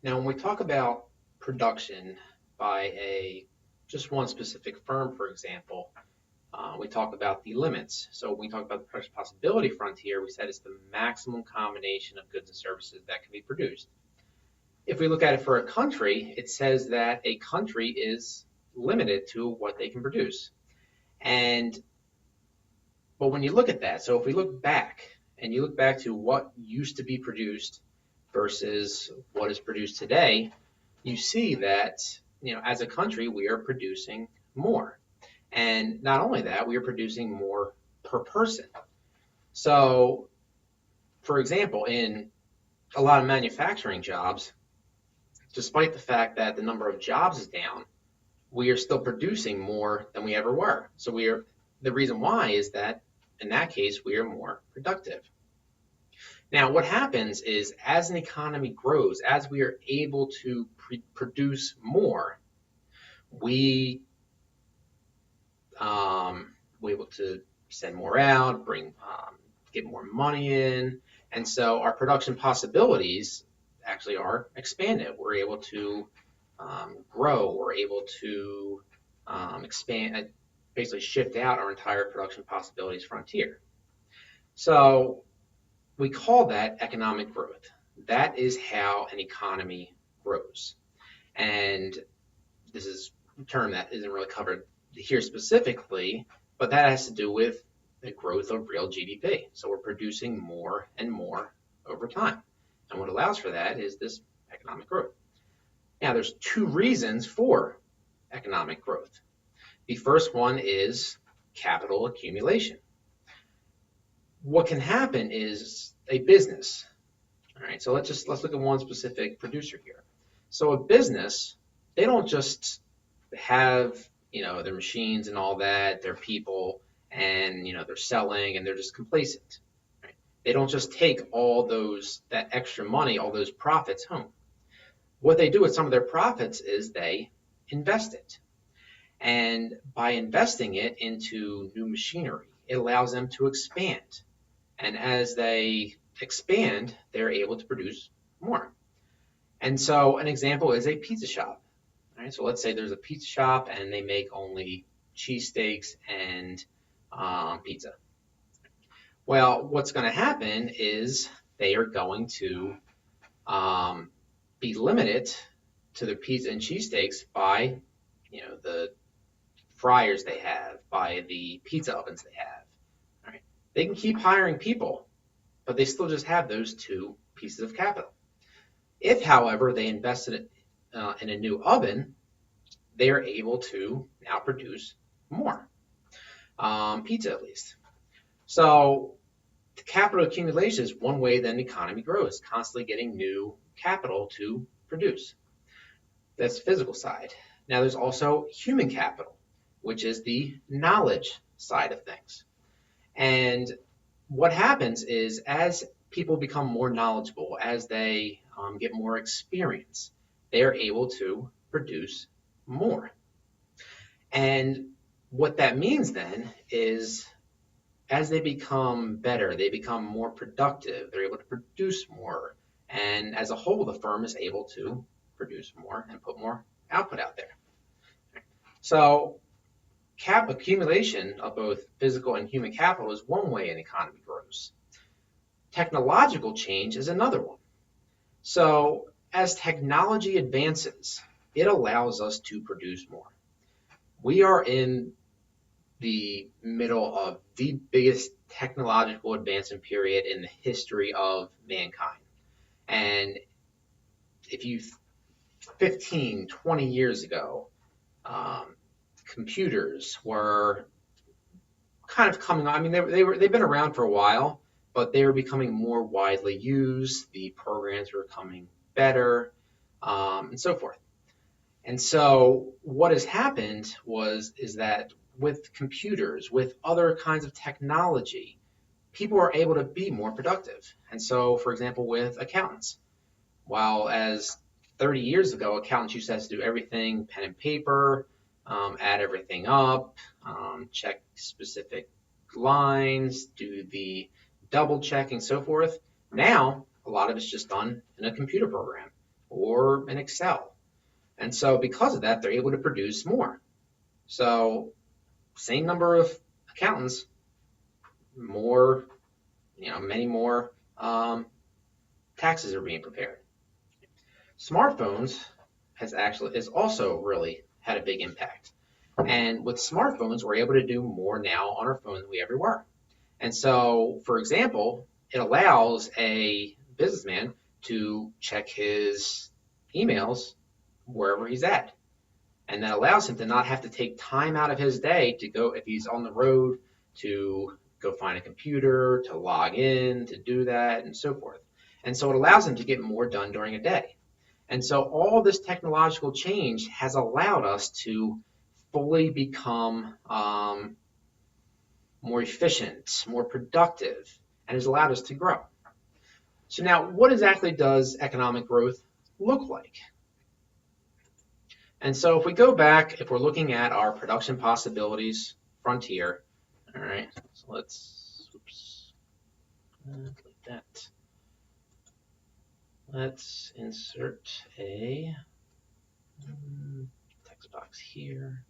Now, when we talk about production by just one specific firm, for example, we talk about the limits. So when we talk about the production possibility frontier, we said it's the maximum combination of goods and services that can be produced. If we look at it for a country, it says that a country is limited to what they can produce. And but when you look at that, so if we look back and you look back to what used to be produced versus what is produced today, you see that, as a country, we are producing more. And not only that, we are producing more per person. So, for example, in a lot of manufacturing jobs, despite the fact that the number of jobs is down, we are still producing more than we ever were. So the reason why is that in that case, we are more productive. Now, what happens is as an economy grows, as we are able to produce more, we're able to send more out, get more money in, and so our production possibilities actually are expanded. We're able to grow. We're able to expand, basically shift out our entire production possibilities frontier. So we call that economic growth. That is how an economy grows. And this is a term that isn't really covered here specifically, but that has to do with the growth of real GDP. So we're producing more and more over time. And what allows for that is this economic growth. Now, there's two reasons for economic growth. The first one is capital accumulation. What can happen is a business. All right, so let's look at one specific producer here. So a business, they don't just have, their machines and all that, their people, and they're selling and they're just complacent. Right? They don't just take all that extra money, all those profits home. What they do with some of their profits is they invest it. And by investing it into new machinery, it allows them to expand. And as they expand, they're able to produce more. And so an example is a pizza shop. All right, so let's say there's a pizza shop and they make only cheesesteaks and pizza. Well, what's going to happen is they are going to be limited to their pizza and cheesesteaks by, the fryers they have, by the pizza ovens they have. All right. They can keep hiring people, but they still just have those two pieces of capital. If, however, they invested in a new oven, they are able to now produce more pizza, at least. So the capital accumulation is one way that an economy grows, constantly getting new capital to produce. That's the physical side. Now there's also human capital, which is the knowledge side of things. And what happens is as people become more knowledgeable, as they get more experience, they are able to produce more. And what that means then is as they become better, they become more productive, they're able to produce more. And as a whole, the firm is able to produce more and put more output out there. So accumulation of both physical and human capital is one way an economy grows. Technological change is another one. So as technology advances, it allows us to produce more. We are in the middle of the biggest technological advancement period in the history of mankind. And if you 15, 20 years ago, computers were kind of coming on. I mean, they've been around for a while, but they were becoming more widely used. The programs were becoming better, and so forth. And so what has happened is that with computers, with other kinds of technology, people are able to be more productive. And so, for example, with accountants, while as 30 years ago, accountants used to have to do everything pen and paper, add everything up, check specific lines, do the double checking, so forth. Now, a lot of it's just done in a computer program or an Excel. And so because of that, they're able to produce more. So same number of accountants, more, many more taxes are being prepared. Smartphones is also really had a big impact. And with smartphones, we're able to do more now on our phone than we ever were. And so, for example, it allows a businessman to check his emails wherever he's at. And that allows him to not have to take time out of his day to go, if he's on the road, to go find a computer, to log in, to do that, and so forth. And so it allows him to get more done during a day. And so all this technological change has allowed us to fully become more efficient, more productive, and has allowed us to grow. So now, what exactly does economic growth look like? And so if we go back, if we're looking at our production possibilities frontier, all right, so let's, like that. Let's insert a text box here.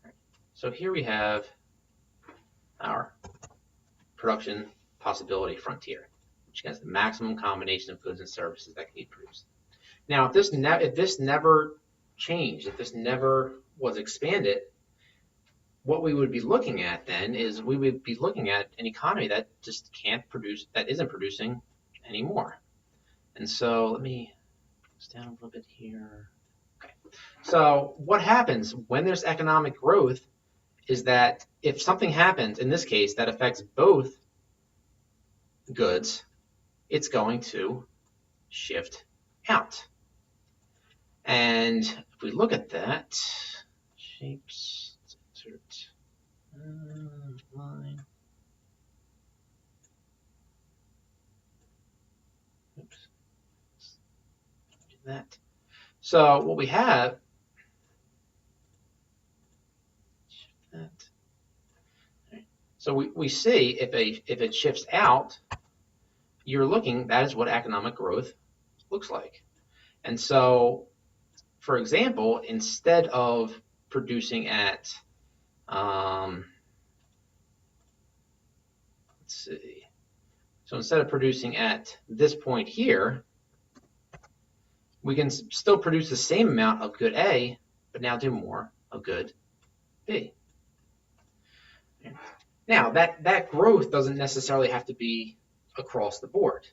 All right. So here we have our production possibility frontier, which has the maximum combination of goods and services that can be produced. Now, if this never changed, if this never was expanded, what we would be looking at then is we would be looking at an economy that just can't produce, that isn't producing anymore. And so let me bring this down a little bit here. Okay. So what happens when there's economic growth is that if something happens, in this case, that affects both goods, it's going to shift out. And if we look at that, shapes, let's insert line. Oops. Do that. So what we have, that. So we see if it shifts out, you're looking, that is what economic growth looks like. And so, for example, instead of producing at, let's see, so instead of producing at this point here, we can still produce the same amount of good A, but now do more of good B. Now, that growth doesn't necessarily have to be across the board.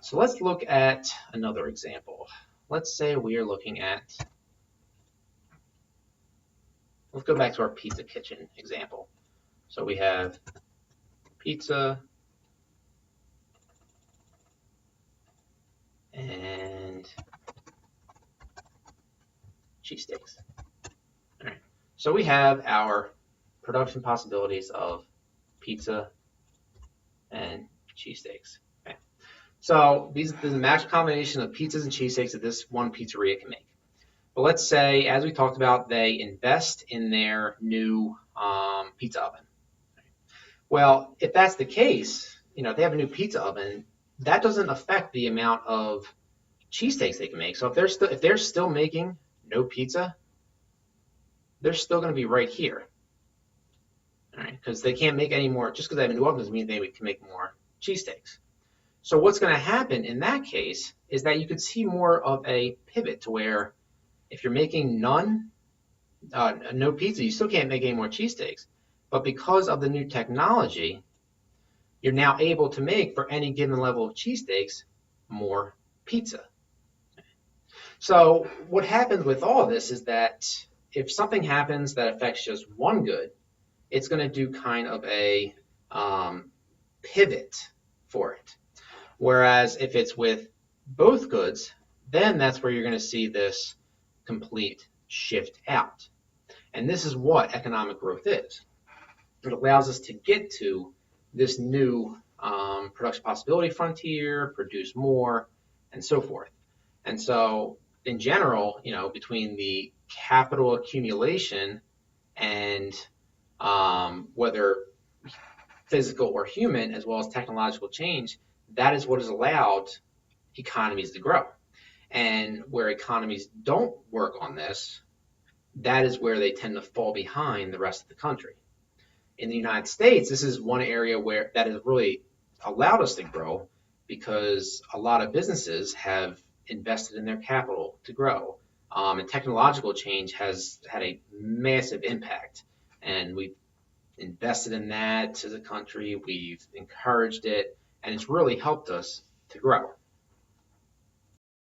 So let's look at another example. Let's say we are looking at, let's go back to our pizza kitchen example. So we have pizza and cheesesteaks. All right. So we have our production possibilities of pizza and cheesesteaks. Okay. So these are the max combination of pizzas and cheesesteaks that this one pizzeria can make. But let's say, as we talked about, they invest in their new pizza oven. Well, if that's the case, if they have a new pizza oven, that doesn't affect the amount of cheesesteaks they can make. So if they're still making no pizza, they're still going to be right here. All right, because they can't make any more, just because they have a new oven doesn't mean they can make more cheesesteaks. So what's going to happen in that case is that you could see more of a pivot to where if you're making no pizza, you still can't make any more cheesesteaks. But because of the new technology, you're now able to make, for any given level of cheesesteaks, more pizza. So what happens with all of this is that if something happens that affects just one good, it's going to do kind of a pivot for it. Whereas if it's with both goods, then that's where you're going to see this complete shift out. And this is what economic growth is. It allows us to get to this new production possibility frontier, produce more, and so forth. And so in general, between the capital accumulation and whether physical or human, as well as technological change, that is what has allowed economies to grow. And where economies don't work on this, that is where they tend to fall behind the rest of the country. In the United States, this is one area where that has really allowed us to grow because a lot of businesses have invested in their capital to grow. And technological change has had a massive impact. And we've invested in that as a country, we've encouraged it, and it's really helped us to grow.